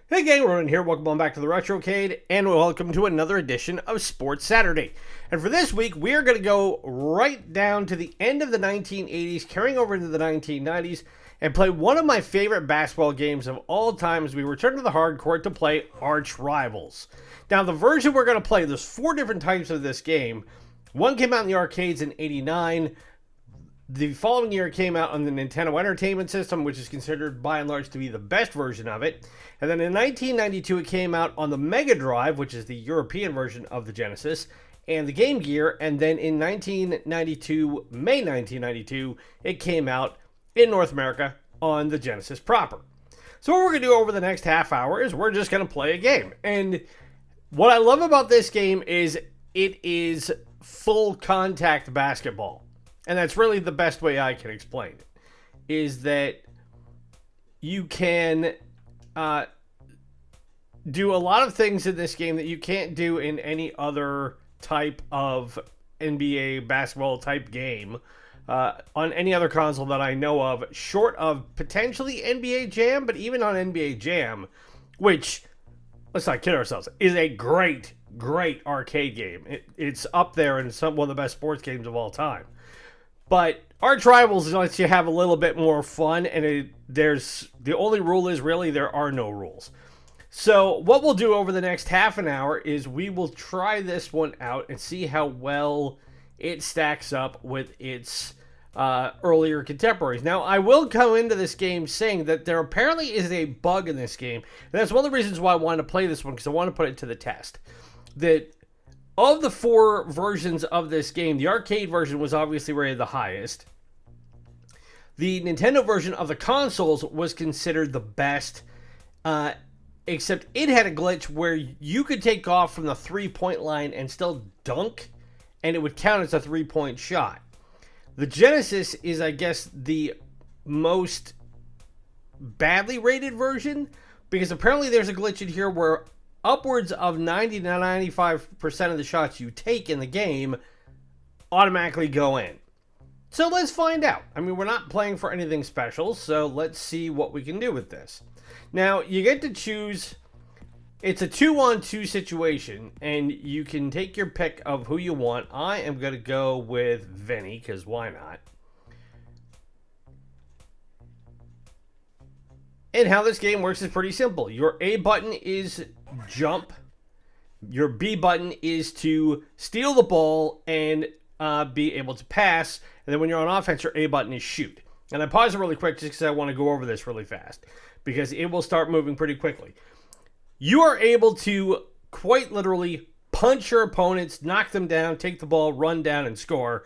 Hey gang, Ronan here. Welcome on back to the Retrocade, and welcome to another edition of Sports Saturday. And for this week, we are going to go right down to the end of the 1980s, carrying over into the 1990s, and play one of my favorite basketball games of all time as we return to the hard court to play Arch Rivals. Now, the version we're going to play, there's four different types of this game. One came out in the arcades in '89. The following year, it came out on the Nintendo Entertainment System, which is considered by and large to be the best version of it. And then in 1992, it came out on the MegaDrive, which is the European version of the Genesis, and the Game Gear. And then in May 1992, it came out in North America on the Genesis proper. So what we're going to do over the next half hour is we're just going to play a game. And what I love about this game is it is full contact basketball. And that's really the best way I can explain it, is that you can do a lot of things in this game that you can't do in any other type of NBA basketball type game on any other console that I know of, short of potentially NBA Jam. But even on NBA Jam, which, let's not kid ourselves, is a great arcade game. It's up there and one of the best sports games of all time. But Arch Rivals lets you have a little bit more fun, and the only rule is really there are no rules. So what we'll do over the next half an hour is we will try this one out and see how well it stacks up with its earlier contemporaries. Now, I will go into this game saying that there apparently is a bug in this game, and that's one of the reasons why I wanted to play this one, because I want to put it to the test. That of the four versions of this game, the arcade version was obviously rated the highest. The Nintendo version of the consoles was considered the best, except it had a glitch where you could take off from the three-point line and still dunk, and it would count as a three-point shot. The Genesis is, I guess, the most badly rated version, because apparently there's a glitch in here where upwards of 90 to 95% of the shots you take in the game automatically go in. So let's find out. I mean, we're not playing for anything special, so let's see what we can do with this. Now, you get to choose. It's a 2-on-2 situation, and you can take your pick of who you want. I am going to go with Vinny, because why not? And how this game works is pretty simple. Your A button is jump. Your B button is to steal the ball and be able to pass. And then when you're on offense, your A button is shoot. And I pause it really quick just because I want to go over this really fast, because it will start moving pretty quickly. You are able to quite literally punch your opponents, knock them down, take the ball, run down, and score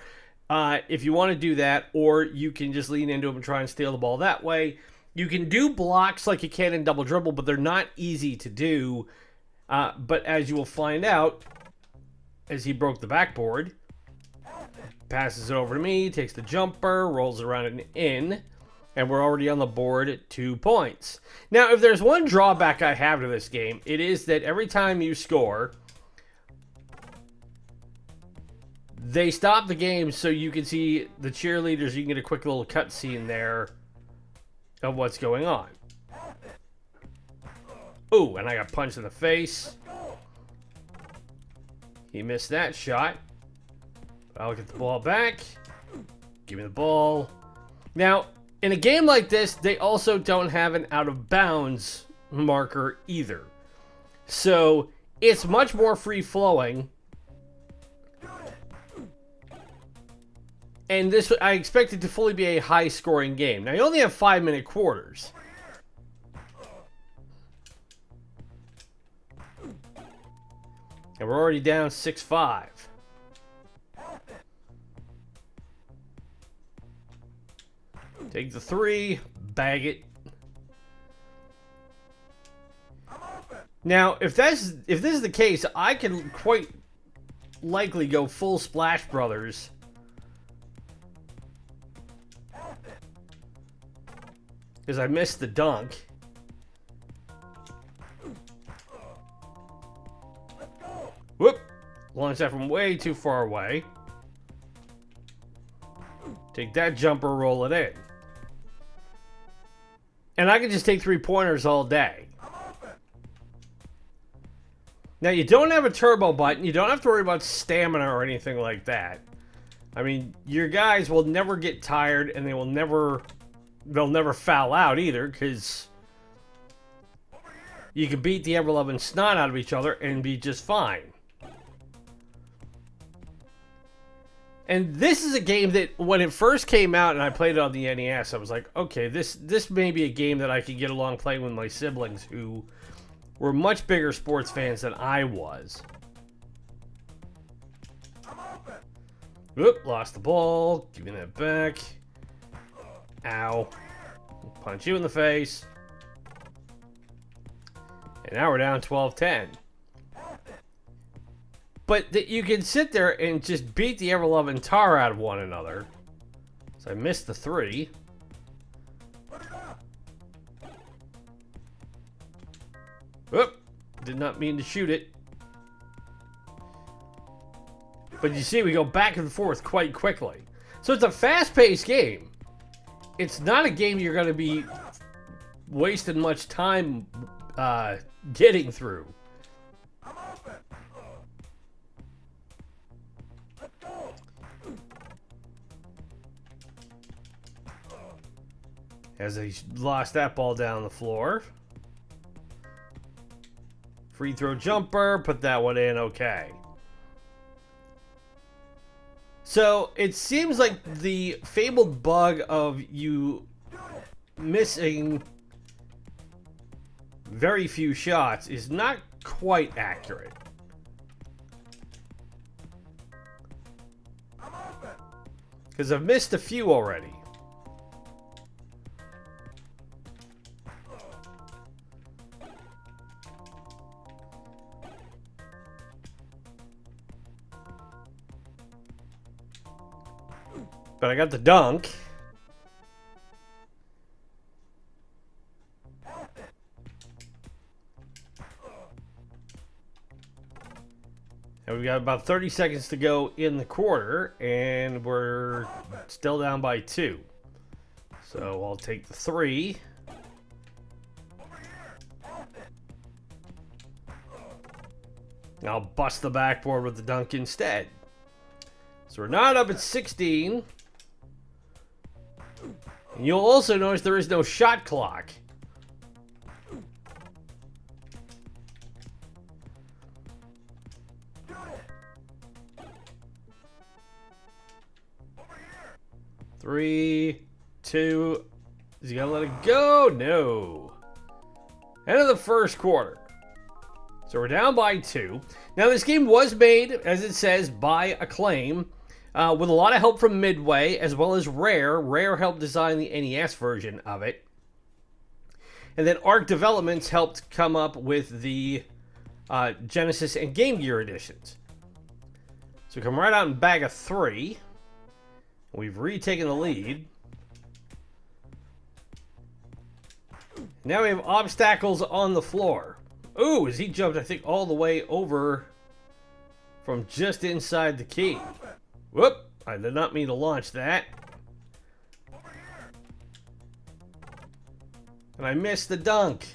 if you want to do that. Or you can just lean into them and try and steal the ball that way. You can do blocks like you can in Double Dribble, but they're not easy to do. But as you will find out, as he broke the backboard, passes it over to me, takes the jumper, rolls around and in, and we're already on the board at 2 points. Now, if there's one drawback I have to this game, it is that every time you score, they stop the game so you can see the cheerleaders. You can get a quick little cutscene there of what's going on. Ooh, and I got punched in the face. He missed that shot. I'll get the ball back. Give me the ball. Now, in a game like this, they also don't have an out of bounds marker either. So, it's much more free-flowing. And this, I expect it to fully be a high-scoring game. Now, you only have 5-minute quarters. And we're already down 6-5. Take the three, bag it. Now, if this is the case, I can quite likely go full Splash Brothers. Because I missed the dunk. Whoop! Launched that from way too far away. Take that jumper, roll it in. And I can just take three-pointers all day. Now, you don't have a turbo button. You don't have to worry about stamina or anything like that. I mean, your guys will never get tired, and they'll never foul out either, because you can beat the ever-loving snot out of each other and be just fine. And this is a game that, when it first came out and I played it on the NES, I was like, okay, this may be a game that I could get along playing with my siblings, who were much bigger sports fans than I was. Oop, lost the ball. Give me that back. Ow. Punch you in the face. And now we're down 12-10. But that you can sit there and just beat the ever-loving tar out of one another. So I missed the 3. Oop, did not mean to shoot it. But you see, we go back and forth quite quickly. So it's a fast-paced game. It's not a game you're going to be wasting much time getting through. As he lost that ball down the floor. Free throw jumper, put that one in, okay. So, it seems like the fabled bug of you missing very few shots is not quite accurate. Because I've missed a few already. But I got the dunk. And we've got about 30 seconds to go in the quarter, and we're still down by 2. So I'll take the 3. I'll bust the backboard with the dunk instead. So we're not up at 16. And you'll also notice there is no shot clock. Three, 2. Is he gonna let it go? No. End of the first quarter. So we're down by 2. Now this game was made, as it says, by Acclaim, with a lot of help from Midway, as well as Rare. Rare helped design the NES version of it. And then Arc Developments helped come up with the Genesis and Game Gear editions. So we come right out and bag a 3. We've retaken the lead. Now we have obstacles on the floor. Ooh, as he jumped, I think, all the way over from just inside the key. Whoop! I did not mean to launch that. And I missed the dunk.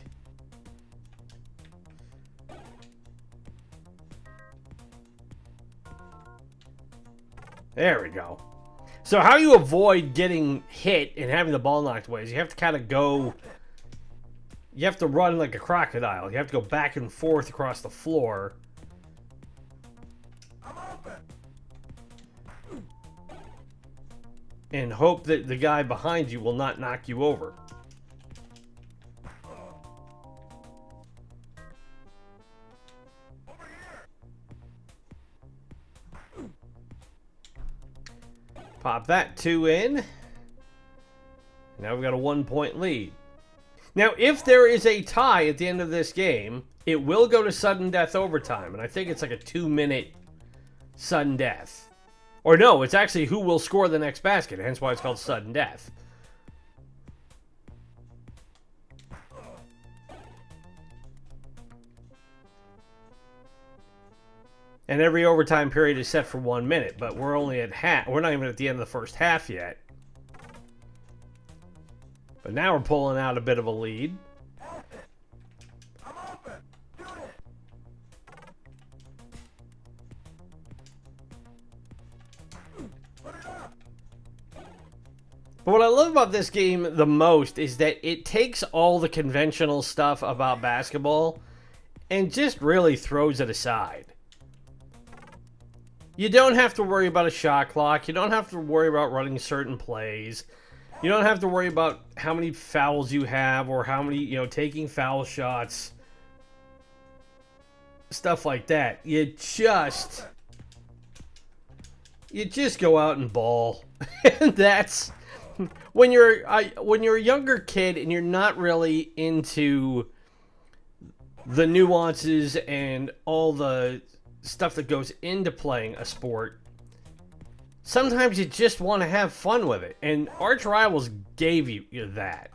There we go. So how you avoid getting hit and having the ball knocked away is you have to kind of go... You have to run like a crocodile. You have to go back and forth across the floor. And hope that the guy behind you will not knock you over. Pop that 2 in. Now we've got a 1-point lead. Now, if there is a tie at the end of this game, it will go to sudden death overtime. And I think it's like a 2-minute sudden death. Or no, it's actually who will score the next basket, hence why it's called sudden death. And every overtime period is set for 1 minute, but we're only at half. We're not even at the end of the first half yet. But now we're pulling out a bit of a lead. But what I love about this game the most is that it takes all the conventional stuff about basketball and just really throws it aside. You don't have to worry about a shot clock. You don't have to worry about running certain plays. You don't have to worry about how many fouls you have or how many, taking foul shots. Stuff like that. You just go out and ball. And that's when you're a younger kid and you're not really into the nuances and all the stuff that goes into playing a sport. Sometimes you just want to have fun with it, and Arch Rivals gave you that.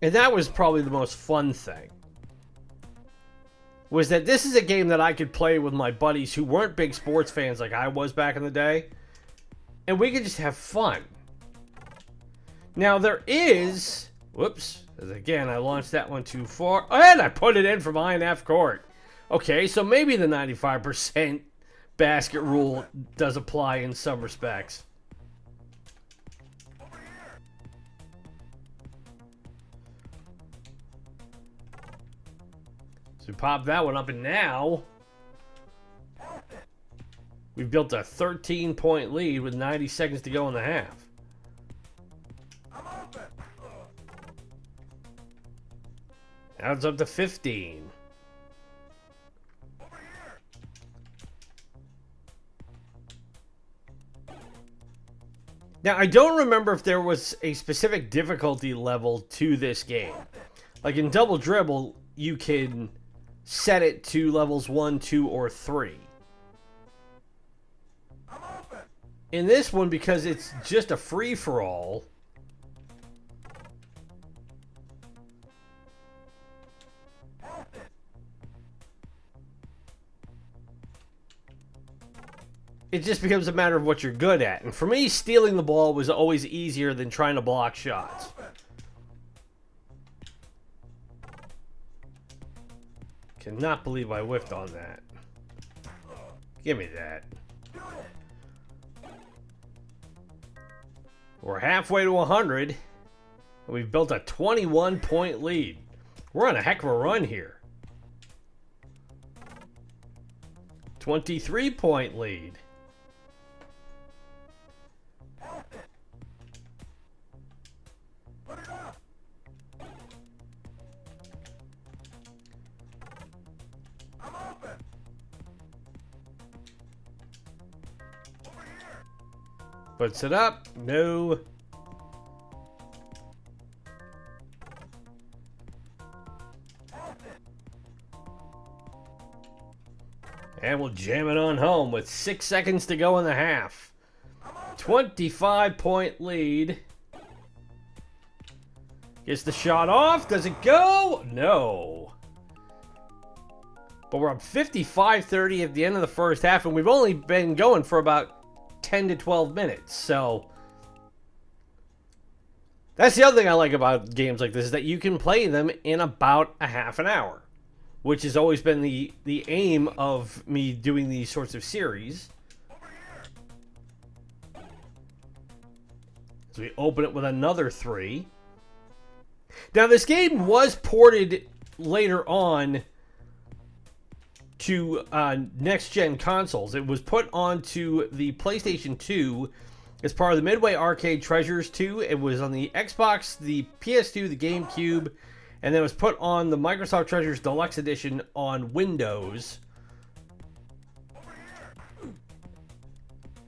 And that was probably the most fun thing. Was that this is a game that I could play with my buddies who weren't big sports fans like I was back in the day, and we could just have fun. Now there is, whoops, again I launched that one too far, and I put it in from INF court. Okay, so maybe the 95% basket rule does apply in some respects. So we pop that one up, and now we've built a 13-point lead with 90 seconds to go in the half. Now it's up to 15. Now, I don't remember if there was a specific difficulty level to this game. Like in Double Dribble, you can set it to levels 1, 2, or 3. In this one, because it's just a free-for-all, it just becomes a matter of what you're good at. And for me, stealing the ball was always easier than trying to block shots. Cannot believe I whiffed on that. Give me that. We're halfway to 100. And we've built a 21-point lead. We're on a heck of a run here. 23-point lead. Puts it up. No. And we'll jam it on home with 6 seconds to go in the half. 25-point lead. Gets the shot off. Does it go? No. But we're up 55-30 at the end of the first half, and we've only been going for about 10 to 12 minutes. So that's the other thing I like about games like this, is that you can play them in about a half an hour, which has always been the aim of me doing these sorts of series. So we open it with another 3. Now this game was ported later on to next-gen consoles. It was put onto the PlayStation 2 as part of the Midway Arcade Treasures 2. It was on the Xbox, the PS2, the GameCube, and then it was put on the Microsoft Treasures Deluxe Edition on Windows.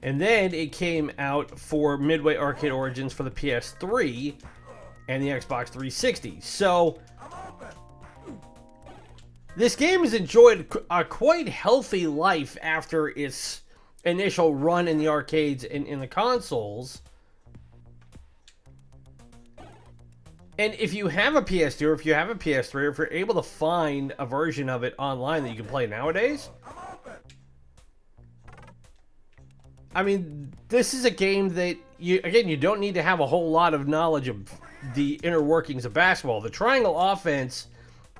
And then it came out for Midway Arcade Origins for the PS3 and the Xbox 360. So this game has enjoyed a quite healthy life after its initial run in the arcades and in the consoles. And if you have a PS2 or if you have a PS3, or if you're able to find a version of it online that you can play nowadays, I mean, this is a game that, you don't need to have a whole lot of knowledge of the inner workings of basketball. The triangle offense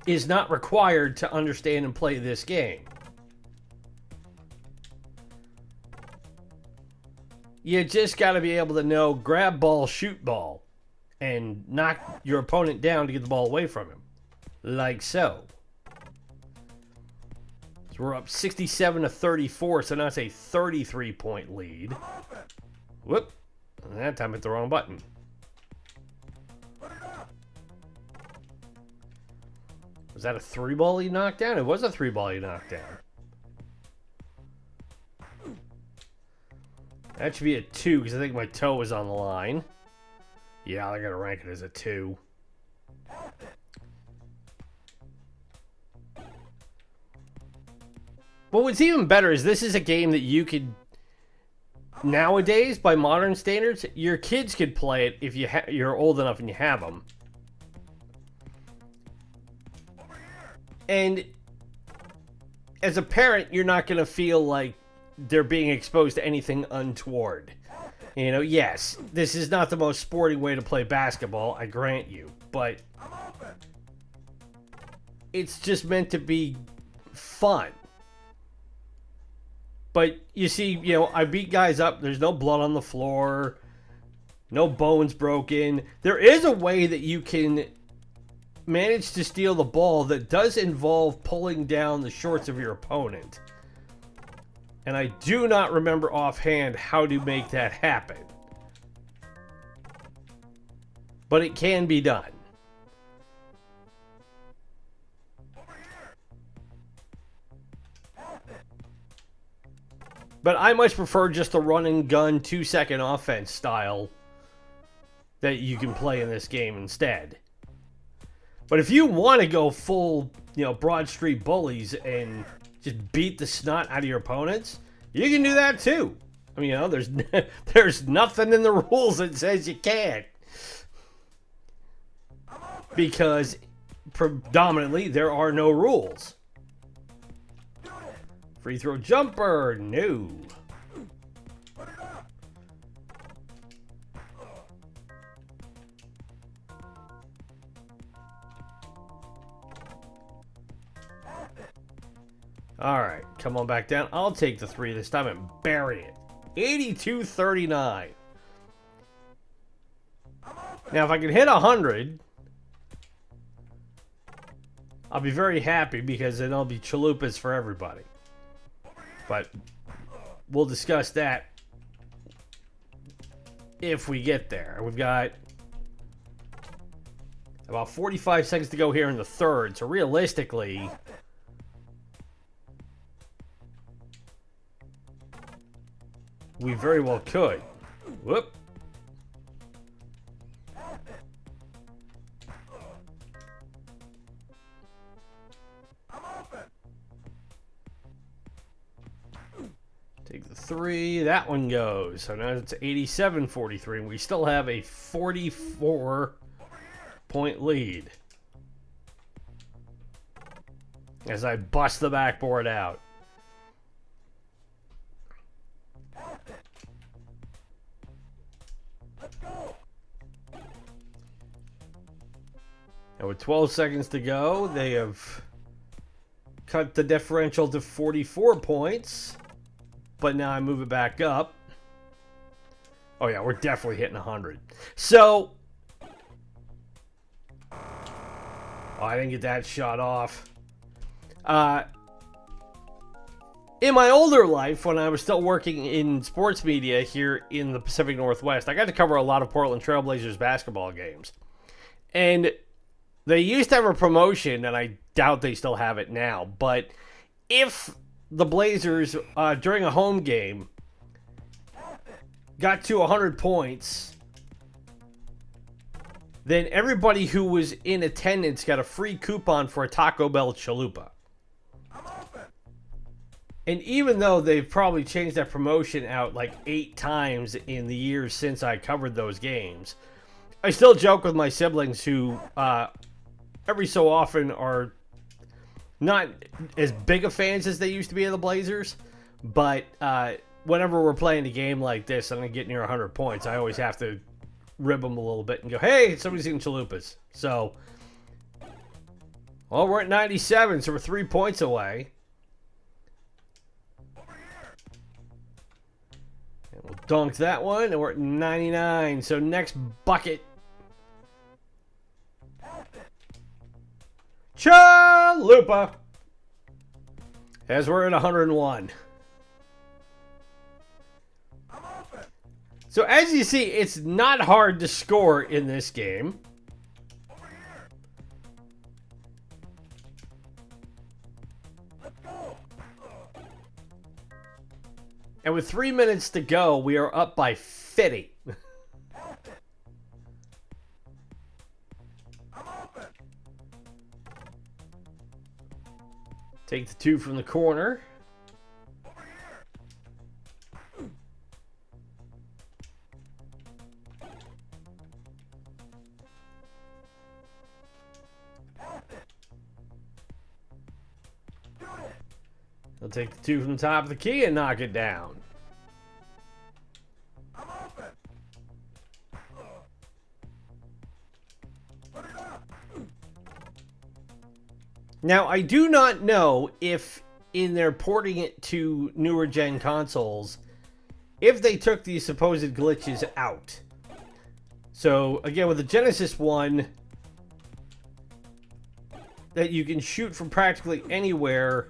is not required to understand and play this game. You just got to be able to know grab ball, shoot ball, and knock your opponent down to get the ball away from him. Like so. So we're up 67-34, so now it's a 33-point lead. Whoop. And that time I hit the wrong button. Was that a 3-ball he knocked down? It was a 3-ball he knocked down. That should be a 2 because I think my toe was on the line. Yeah, I gotta rank it as a 2. But what's even better is this is a game that you could, nowadays, by modern standards, your kids could play it if you're old enough and you have them. And as a parent, you're not going to feel like they're being exposed to anything untoward. You know, yes, this is not the most sporting way to play basketball, I grant you. But it's just meant to be fun. But you see, you know, I beat guys up. There's no blood on the floor. No bones broken. There is a way that you can manage to steal the ball that does involve pulling down the shorts of your opponent. And I do not remember offhand how to make that happen. But it can be done. But I much prefer just the run and gun 2-second offense style that you can play in this game instead. But if you want to go full, you know, Broad Street Bullies and just beat the snot out of your opponents, you can do that too. I mean, you know, there's nothing in the rules that says you can't. Because predominantly there are no rules. Free throw jumper, no. All right, come on back down. I'll take the 3 this time and bury it. 82-39. Now, if I can hit 100, I'll be very happy because then I'll be chalupas for everybody. But we'll discuss that if we get there. We've got about 45 seconds to go here in the third. So realistically, we very well could. Whoop. Take the 3. That one goes. So now it's 87-43. And we still have a 44-point lead. As I bust the backboard out. And with 12 seconds to go, they have cut the differential to 44 points. But now I move it back up. Oh, yeah, we're definitely hitting 100. So, I didn't get that shot off. In my older life, when I was still working in sports media here in the Pacific Northwest, I got to cover a lot of Portland Trailblazers basketball games. And they used to have a promotion, and I doubt they still have it now, but if the Blazers, during a home game, got to 100 points, then everybody who was in attendance got a free coupon for a Taco Bell chalupa. And even though they've probably changed that promotion out like 8 times in the years since I covered those games, I still joke with my siblings who every so often are not as big of fans as they used to be of the Blazers, but whenever we're playing a game like this and I get near 100 points, I always have to rib them a little bit and go, hey, somebody's eating chalupas. So, well, we're at 97, so we're 3 points away. And we'll Dunked that one, and we're at 99. So next bucket. Chalupa! As we're at 101. So as you see, it's not hard to score in this game. And with 3 minutes to go, we are up by 50. Take the 2 from the corner. He'll take the 2 from the top of the key and knock it down. Now, I do not know if in their porting it to newer gen consoles, if they took these supposed glitches out. So, again, with the Genesis one, that you can shoot from practically anywhere.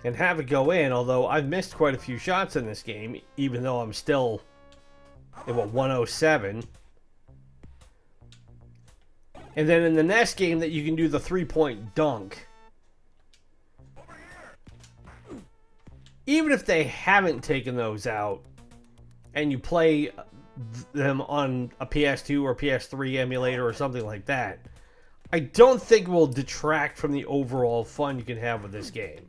And have it go in, although I've missed quite a few shots in this game, even though I'm still at, what, 107. And then in the next game that you can do the 3-point dunk. Even if they haven't taken those out, and you play them on a PS2 or PS3 emulator or something like that, I don't think it will detract from the overall fun you can have with this game.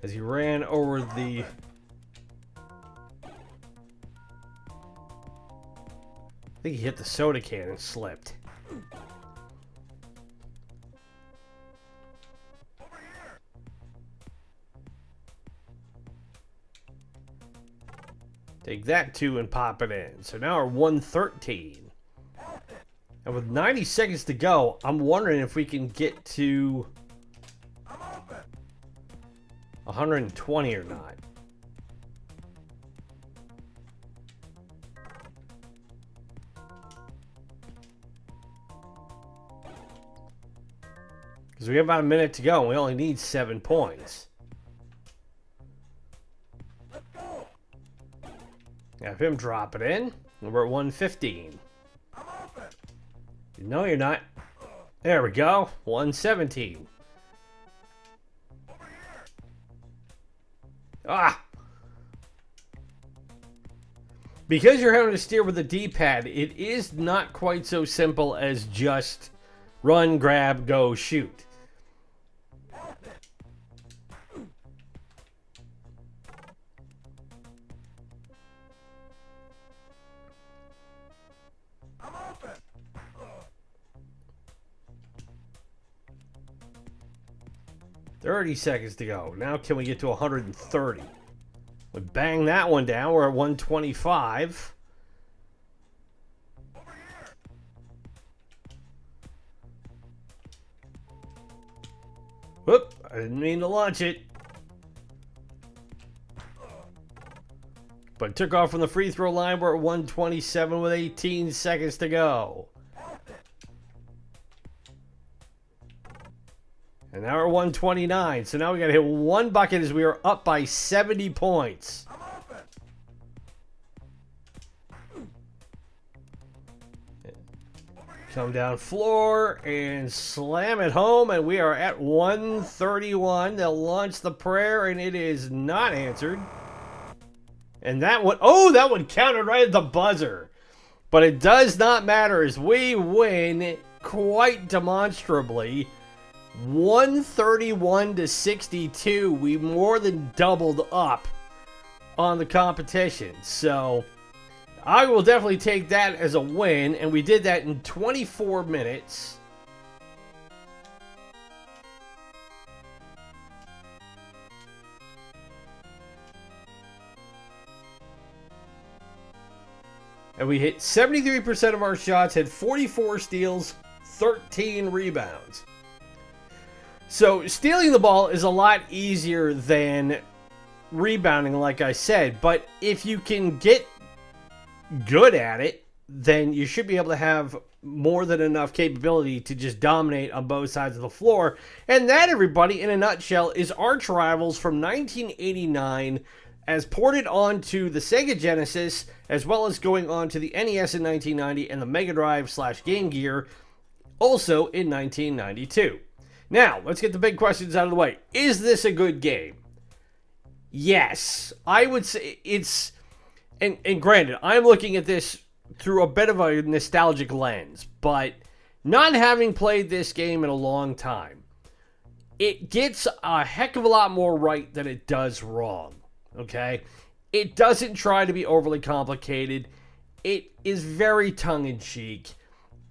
As he ran over the... I think he hit the soda can and slipped. Take that 2 and pop it in. So now we're 113. And with 90 seconds to go, I'm wondering if we can get to 120 or not. Because we have about a minute to go and we only need 7 points. Have him drop it in. And we're at 115. No, you're not. There we go. 117. Ah! Because you're having to steer with the D-pad, it is not quite so simple as just run, grab, go, shoot. $30 seconds to go. Now can we get to 130? We bang that one down. We're at 125. Whoop! I didn't mean to launch it. But it took off from the free throw line. We're at 127 with 18 seconds to go. And now we're 129. So now we got to hit one bucket as we are up by 70 points. Come down floor and slam it home. And we are at 131. They'll launch the prayer and it is not answered. And that one, oh, that one counted right at the buzzer. But it does not matter as we win quite demonstrably. 131 to 62. We more than doubled up on the competition. So I will definitely take that as a win. And we did that in 24 minutes. And we hit 73% of our shots, had 44 steals, 13 rebounds. So stealing the ball is a lot easier than rebounding, like I said. But if you can get good at it, then you should be able to have more than enough capability to just dominate on both sides of the floor. And that, everybody, in a nutshell, is Arch Rivals from 1989, as ported onto the Sega Genesis, as well as going on to the NES in 1990 and the Mega Drive / Game Gear also in 1992. Now, let's get the big questions out of the way. Is this a good game? Yes. I would say it's... And granted, I'm looking at this through a bit of a nostalgic lens, but not having played this game in a long time, it gets a heck of a lot more right than it does wrong, okay? It doesn't try to be overly complicated. It is very tongue-in-cheek.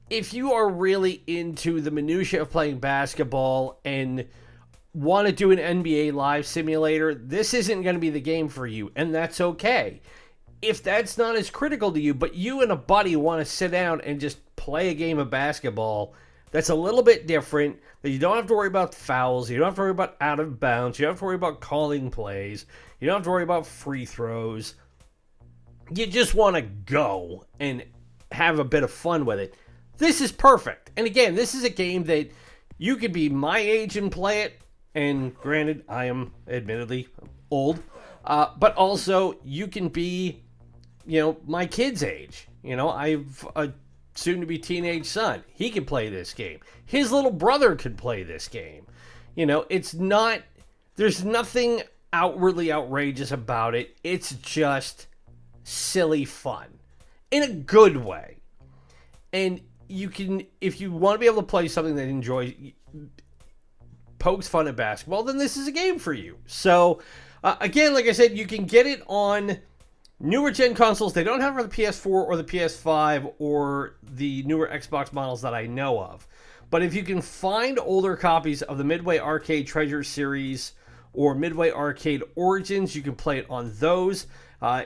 If you are really into the minutia of playing basketball and want to do an NBA Live simulator, this isn't going to be the game for you, and that's okay. If that's not as critical to you, but you and a buddy want to sit down and just play a game of basketball that's a little bit different, that you don't have to worry about fouls, you don't have to worry about out of bounds, you don't have to worry about calling plays, you don't have to worry about free throws, you just want to go and have a bit of fun with it, this is perfect. And again, this is a game that you could be my age and play it, and granted, I am admittedly old, but also you can be, my kid's age. I've a soon-to-be teenage son. He can play this game. His little brother could play this game. It's not... There's nothing outwardly outrageous about it. It's just silly fun. In a good way. And you can... If you want to be able to play something that pokes fun at basketball, then this is a game for you. So, again, like I said, you can get it on... newer gen consoles. They don't have it for the PS4 or the PS5 or the newer Xbox models that I know of. But if you can find older copies of the Midway Arcade Treasure series or Midway Arcade Origins, you can play it on those.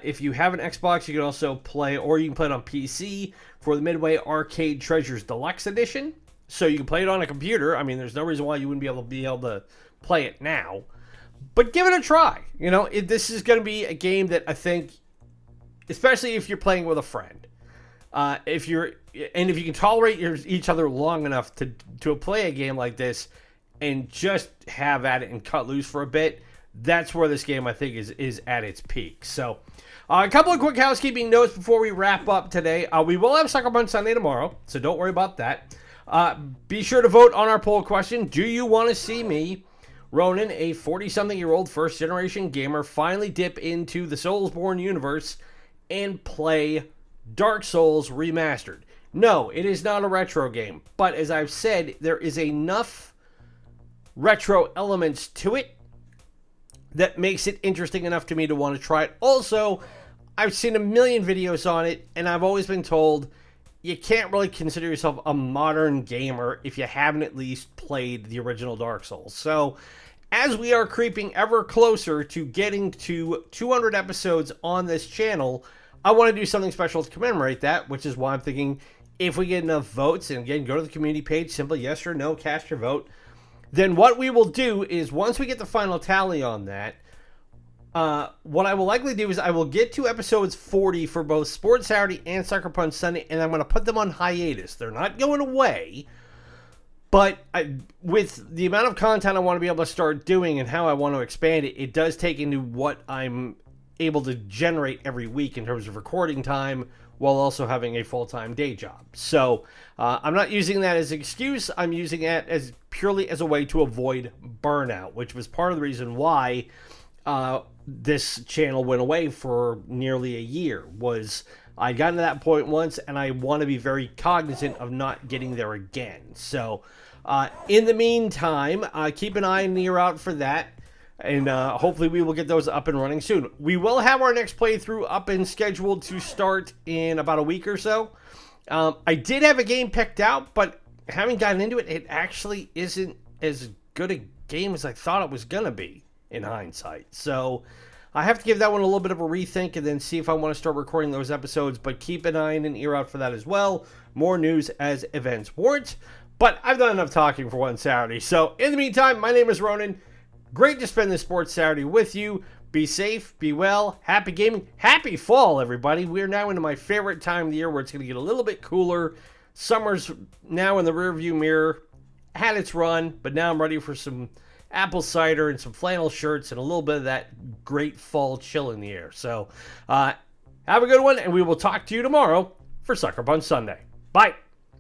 If you have an Xbox, you can also play, or you can play it on PC for the Midway Arcade Treasures Deluxe Edition. So you can play it on a computer. I mean, there's no reason why you wouldn't be able to play it now. But give it a try. This is going to be a game that I think, especially if you're playing with a friend, if you can tolerate each other long enough to play a game like this and just have at it and cut loose for a bit, that's where this game I think is at its peak. So, a couple of quick housekeeping notes before we wrap up today. We will have Sucker Punch Sunday tomorrow, so don't worry about that. Be sure to vote on our poll question. Do you want to see me, Ronan, a 40-something-year-old first-generation gamer, finally dip into the Soulsborne universe and play Dark Souls Remastered? No, it is not a retro game, but as I've said, there is enough retro elements to it that makes it interesting enough to me to want to try it. Also, I've seen a million videos on it, and I've always been told you can't really consider yourself a modern gamer if you haven't at least played the original Dark Souls. So, as we are creeping ever closer to getting to 200 episodes on this channel, I want to do something special to commemorate that, which is why I'm thinking if we get enough votes, and again, go to the community page, simply yes or no, cast your vote, then what we will do is once we get the final tally on that, what I will likely do is I will get to episodes 40 for both Sports Saturday and Sucker Punch Sunday, and I'm going to put them on hiatus. They're not going away, but with the amount of content I want to be able to start doing and how I want to expand it, it does take into what I'm able to generate every week in terms of recording time while also having a full-time day job. So I'm not using that as an excuse. I'm using it as purely as a way to avoid burnout, which was part of the reason why this channel went away for nearly a year. Was I got to that point once, and I want to be very cognizant of not getting there again. So in the meantime, keep an eye and ear out for that. And hopefully we will get those up and running soon. We will have our next playthrough up and scheduled to start in about a week or so. I did have a game picked out, but having gotten into it, it actually isn't as good a game as I thought it was going to be in hindsight. So I have to give that one a little bit of a rethink and then see if I want to start recording those episodes, but keep an eye and an ear out for that as well. More news as events warrant. But I've done enough talking for one Saturday. So in the meantime, my name is Ronan. Great to spend this Sports Saturday with you. Be safe, be well, happy gaming, happy fall, everybody. We're now into my favorite time of the year where it's going to get a little bit cooler. Summer's now in the rearview mirror. Had its run, but now I'm ready for some apple cider and some flannel shirts and a little bit of that great fall chill in the air. So have a good one, and we will talk to you tomorrow for Sucker Punch Sunday. Bye.